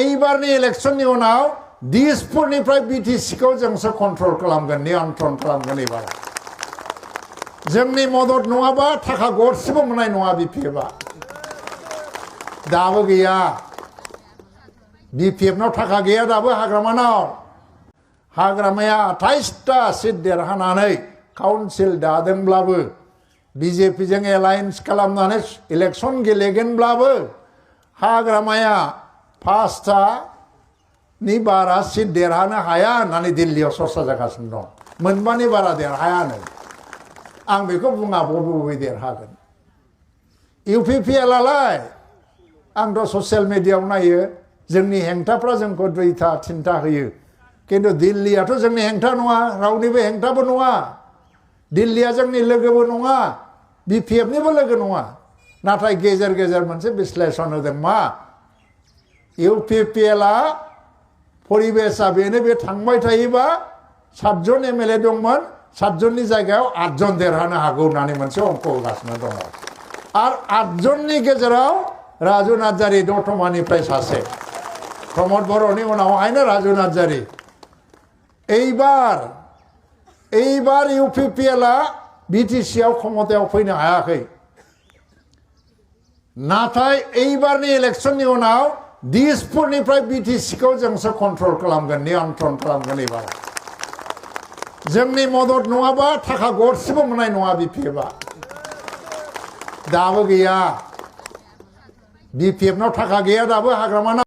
এইবাरनि इलेक्शननि उनाव दिसपुरनिफ्राय बिटिसिखौ जोंसो कन्ट्रल खालामगोन नियन्त्रण खालामगोन एबार जोंनि मदद नङाबा थाखा गरसेबो मोननाय नङा बिपिएफआ दाबो गैया बिपिएफनाव थाखा गैया दाबो हाग्रामानाव हाग्रामाया 28टा सिट देरहानानै काउन्सिल दादोंब्लाबो बिजेपिजों एलायन्स खालामनानै इलेक्शन गेलेगोनब्लाबो हाग्रामाया 5टानि बारा सिट देरहानो हाया होननानै दिल्लीयाव सरसा जागासिनो दं मोनबानि बारा देरहायानो आं बेखौ बुङा बबे देरहागोन इउपिपिएलआलाय आंथ' ससियेल मिडियायाव नायो जोंनि हेंथाफ्रा जोंखौ 2टा 3टा होयो किन्तु दिल्लीयाथ' जोंनि हेंथा नङा रावनिबो हेंथाबो नङा दिल्लीया जोंनि लोगोबो नङा बिपिएफनिबो लोगो नङा नाथाय गेजेर गेजेर मोनसे बिश्लेषण होदों मा इउपिपिएलआ परिबेशआ बेनो बे थांबाय थायोबा 7 जन एमएलए दंमोन 7 जननि जायगायाव 8 जन देरहानो हागौ होननानै मोनसे अंक होगासिनो दङ आरो 8 जननि गेजेराव राजु नार्जारी दतमानिफ्राय सासे प्रमद बर'नि उनावहायनो राजु नार्जारी এইবার ইউপিপিएलआ बिटिसिआव ক্ষমতাयाव फैनो हायाखै नाथाय এইবাरनि इलेक्शननि उनाव दिसपुरनिफ्राय बिटिसिखौ जोंसो कन्ट्रल खालामगोन नियन्त्रण खालामगोन एबार जोंनि मदद नङाबा थाखा गरसेबो मोननाय नङा बिपिएफआ दाबो गैया बिपिएफनाव थाखा गैया दाबो हाग्रामानाव